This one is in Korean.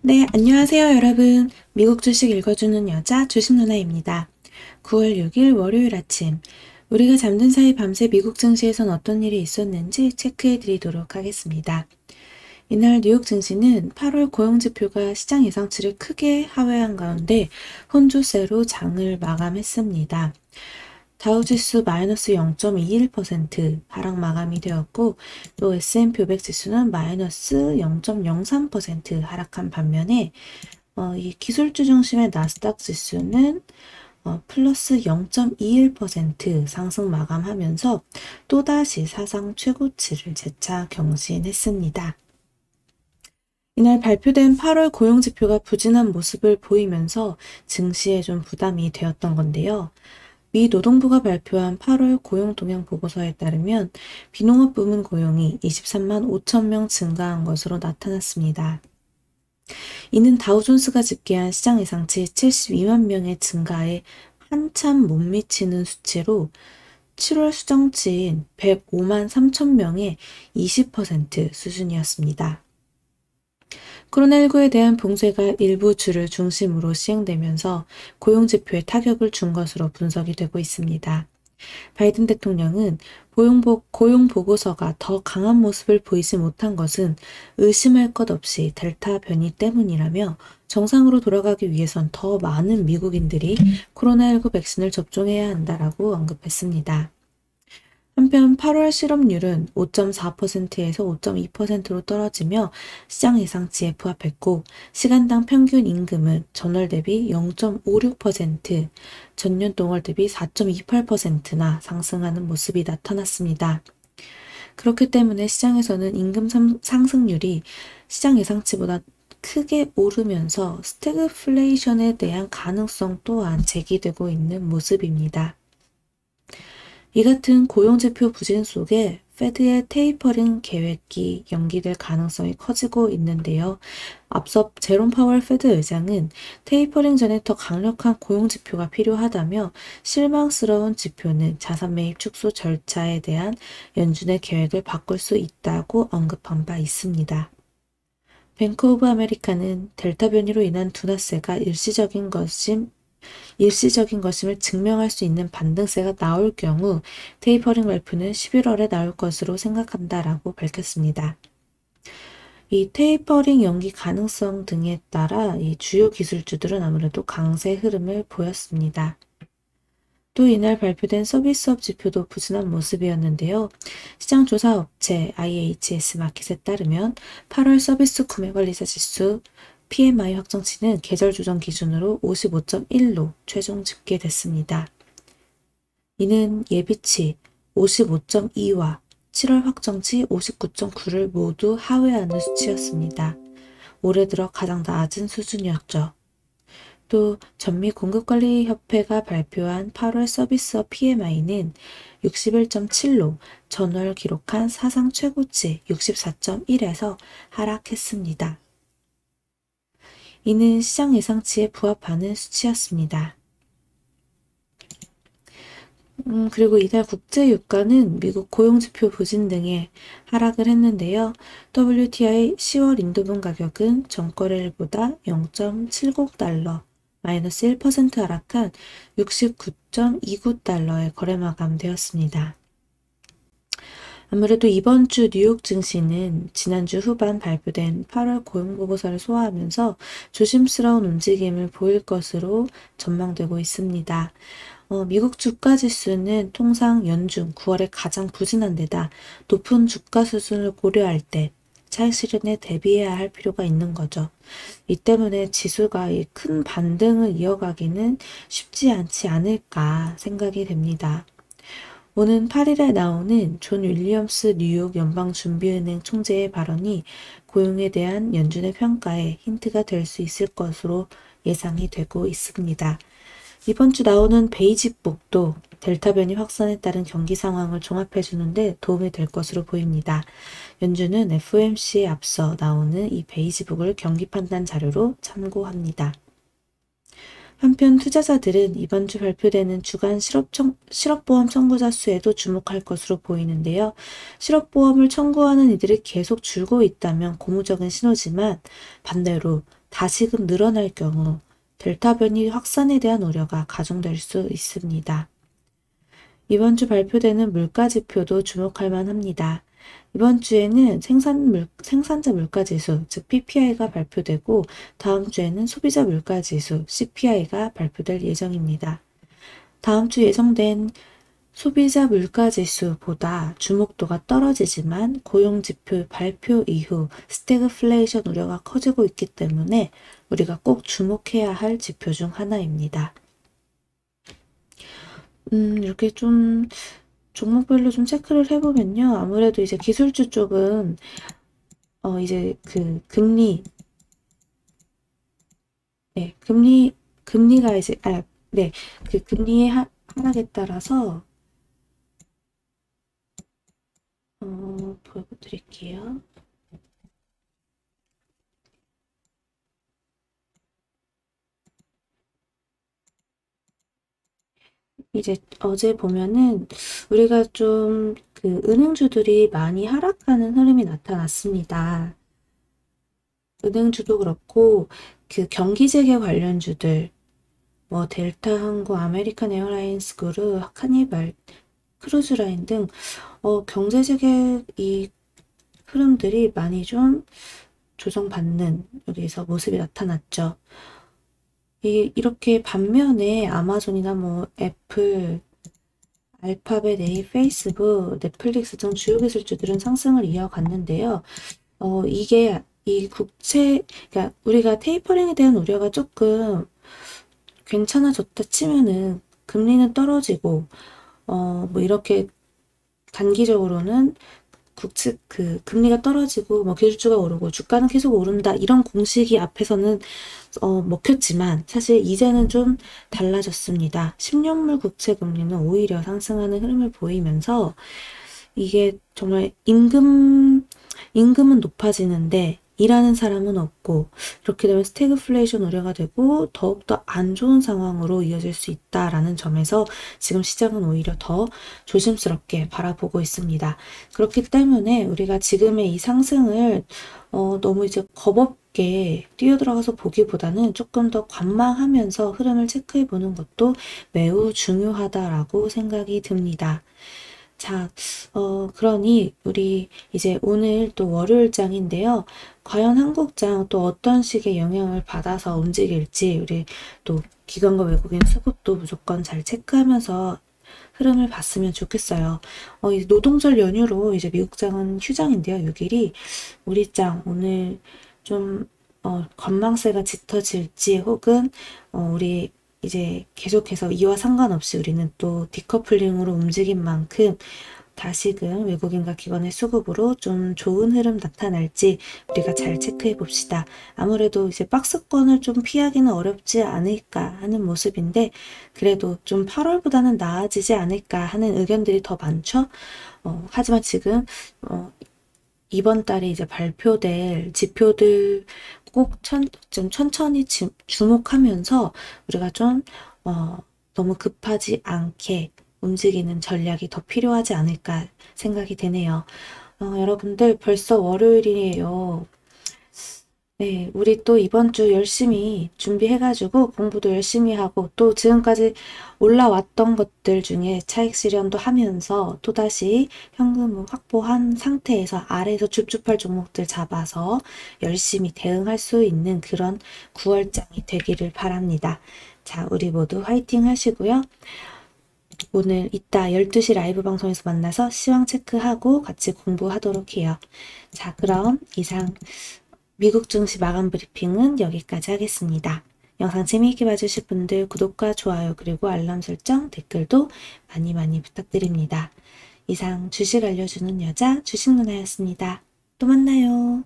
네, 안녕하세요, 여러분. 미국 주식 읽어주는 여자 주식 누나입니다. 9월 6일 월요일 아침, 우리가 잠든 사이 밤새 미국 증시에선 어떤 일이 있었는지 체크해 드리도록 하겠습니다. 이날 뉴욕 증시는 8월 고용지표가 시장 예상치를 크게 하회한 가운데 혼조세로 장을 마감했습니다. 다우지수 마이너스 0.21% 하락 마감이 되었고, 또 S&P 500 지수는 마이너스 0.03% 하락한 반면에 이 기술주 중심의 나스닥 지수는 플러스 0.21% 상승 마감하면서 또다시 사상 최고치를 재차 경신했습니다. 이날 발표된 8월 고용지표가 부진한 모습을 보이면서 증시에 좀 부담이 되었던 건데요. 미 노동부가 발표한 8월 고용 동향 보고서에 따르면 비농업 부문 고용이 23만 5천 명 증가한 것으로 나타났습니다. 이는 다우존스가 집계한 시장 예상치 72만 명의 증가에 한참 못 미치는 수치로 7월 수정치인 105만 3천 명의 20% 수준이었습니다. 코로나19에 대한 봉쇄가 일부 주를 중심으로 시행되면서 고용지표에 타격을 준 것으로 분석이 되고 있습니다. 바이든 대통령은 고용 보고서가 더 강한 모습을 보이지 못한 것은 의심할 것 없이 델타 변이 때문이라며 정상으로 돌아가기 위해선 더 많은 미국인들이 코로나19 백신을 접종해야 한다라고 언급했습니다. 한편 8월 실업률은 5.4%에서 5.2%로 떨어지며 시장 예상치에 부합했고, 시간당 평균 임금은 전월 대비 0.56%, 전년 동월 대비 4.28%나 상승하는 모습이 나타났습니다. 그렇기 때문에 시장에서는 임금 상승률이 시장 예상치보다 크게 오르면서 스태그플레이션에 대한 가능성 또한 제기되고 있는 모습입니다. 이 같은 고용지표 부진 속에 페드의 테이퍼링 계획이 연기될 가능성이 커지고 있는데요. 앞서 제롬 파월 페드 의장은 테이퍼링 전에 더 강력한 고용지표가 필요하다며 실망스러운 지표는 자산 매입 축소 절차에 대한 연준의 계획을 바꿀 수 있다고 언급한 바 있습니다. 뱅크 오브 아메리카는 델타 변이로 인한 둔화세가 일시적인 것임을 증명할 수 있는 반등세가 나올 경우 테이퍼링 발표는 11월에 나올 것으로 생각한다라고 밝혔습니다. 이 테이퍼링 연기 가능성 등에 따라 이 주요 기술주들은 아무래도 강세 흐름을 보였습니다. 또 이날 발표된 서비스업 지표도 부진한 모습이었는데요. 시장조사 업체 IHS 마켓에 따르면 8월 서비스 구매관리자 지수 PMI 확정치는 계절 조정 기준으로 55.1로 최종 집계됐습니다. 이는 예비치 55.2와 7월 확정치 59.9를 모두 하회하는 수치였습니다. 올해 들어 가장 낮은 수준이었죠. 또 전미공급관리협회가 발표한 8월 서비스업 PMI는 61.7로 전월 기록한 사상 최고치 64.1에서 하락했습니다. 이는 시장 예상치에 부합하는 수치였습니다. 그리고 이달 국제유가는 미국 고용지표 부진 등에 하락을 했는데요. WTI 10월 인도분 가격은 전거래일보다 0.70달러, 마이너스 1% 하락한 69.29달러에 거래 마감되었습니다. 아무래도 이번 주 뉴욕 증시는 지난주 후반 발표된 8월 고용보고서를 소화하면서 조심스러운 움직임을 보일 것으로 전망되고 있습니다. 미국 주가지수는 통상 연중 9월에 가장 부진한 데다 높은 주가 수준을 고려할 때 차익 실현에 대비해야 할 필요가 있는 거죠. 이 때문에 지수가 큰 반등을 이어가기는 쉽지 않지 않을까 생각이 됩니다. 오는 8일에 나오는 존 윌리엄스 뉴욕 연방준비은행 총재의 발언이 고용에 대한 연준의 평가에 힌트가 될 수 있을 것으로 예상이 되고 있습니다. 이번 주 나오는 베이직북도 델타 변이 확산에 따른 경기 상황을 종합해주는데 도움이 될 것으로 보입니다. 연준은 FOMC에 앞서 나오는 이 베이직북을 경기 판단 자료로 참고합니다. 한편 투자자들은 이번 주 발표되는 주간 실업보험 청구자 수에도 주목할 것으로 보이는데요. 실업보험을 청구하는 이들이 계속 줄고 있다면 고무적인 신호지만 반대로 다시금 늘어날 경우 델타 변이 확산에 대한 우려가 가중될 수 있습니다. 이번 주 발표되는 물가 지표도 주목할 만합니다. 이번 주에는 생산자 물가지수, 즉 PPI가 발표되고 다음 주에는 소비자 물가지수, CPI가 발표될 예정입니다. 다음 주 예정된 소비자 물가지수보다 주목도가 떨어지지만 고용지표 발표 이후 스태그플레이션 우려가 커지고 있기 때문에 우리가 꼭 주목해야 할 지표 중 하나입니다. 이렇게 좀 종목별로 좀 체크를 해보면요. 아무래도 이제 기술주 쪽은 이제 그 금리, 네, 금리가 이제 네, 그 금리의 하락에 따라서 보여드릴게요. 이제 어제 보면은 우리가 좀 그 은행주들이 많이 하락하는 흐름이 나타났습니다. 은행주도 그렇고 그 경기재개 관련주들 뭐 델타항공, 아메리칸 에어라인스 그룹, 카니발, 크루즈라인 등 경제재개 이 흐름들이 많이 좀 조정받는 여기서 모습이 나타났죠. 이렇게 반면에 아마존이나 뭐 애플, 알파벳, A, 페이스북, 넷플릭스 등 주요 기술주들은 상승을 이어갔는데요. 이게 그러니까 우리가 테이퍼링에 대한 우려가 조금 괜찮아졌다 치면은 금리는 떨어지고, 뭐 이렇게 단기적으로는 금리가 떨어지고 뭐 기술주가 오르고 주가는 계속 오른다 이런 공식이 앞에서는 먹혔지만 사실 이제는 좀 달라졌습니다. 10년물 국채 금리는 오히려 상승하는 흐름을 보이면서 이게 정말 임금은 높아지는데 일하는 사람은 없고 이렇게 되면 스태그플레이션 우려가 되고 더욱더 안 좋은 상황으로 이어질 수 있다라는 점에서 지금 시장은 오히려 더 조심스럽게 바라보고 있습니다. 그렇기 때문에 우리가 지금의 이 상승을 너무 이제 겁없게 뛰어들어가서 보기보다는 조금 더 관망하면서 흐름을 체크해 보는 것도 매우 중요하다라고 생각이 듭니다. 자, 그러니 우리 이제 오늘 또 월요일장인데요. 과연 한국장 또 어떤 식의 영향을 받아서 움직일지 우리 또 기관과 외국인 수급도 무조건 잘 체크하면서 흐름을 봤으면 좋겠어요. 이 노동절 연휴로 이제 미국장은 휴장인데요. 6일이 우리 장 오늘 좀 관망세가 짙어질지 혹은 우리 이제 계속해서 이와 상관없이 우리는 또 디커플링으로 움직인 만큼 다시금 외국인과 기관의 수급으로 좀 좋은 흐름 나타날지 우리가 잘 체크해 봅시다. 아무래도 이제 박스권을 좀 피하기는 어렵지 않을까 하는 모습인데 그래도 좀 8월보다는 나아지지 않을까 하는 의견들이 더 많죠. 하지만 지금 이번 달에 이제 발표될 지표들 꼭 좀 천천히 주목하면서 우리가 좀 너무 급하지 않게 움직이는 전략이 더 필요하지 않을까 생각이 되네요. 여러분들 벌써 월요일이에요. 네, 우리 또 이번 주 열심히 준비해가지고 공부도 열심히 하고 또 지금까지 올라왔던 것들 중에 차익 실현도 하면서 또다시 현금을 확보한 상태에서 아래에서 줍줍할 종목들 잡아서 열심히 대응할 수 있는 그런 9월장이 되기를 바랍니다. 자, 우리 모두 화이팅 하시고요. 오늘 이따 12시 라이브 방송에서 만나서 시황 체크하고 같이 공부하도록 해요. 자, 그럼 이상 미국 증시 마감 브리핑은 여기까지 하겠습니다. 영상 재미있게 봐주실 분들 구독과 좋아요 그리고 알람 설정 댓글도 많이 부탁드립니다. 이상 주식 알려주는 여자 주식누나였습니다. 또 만나요.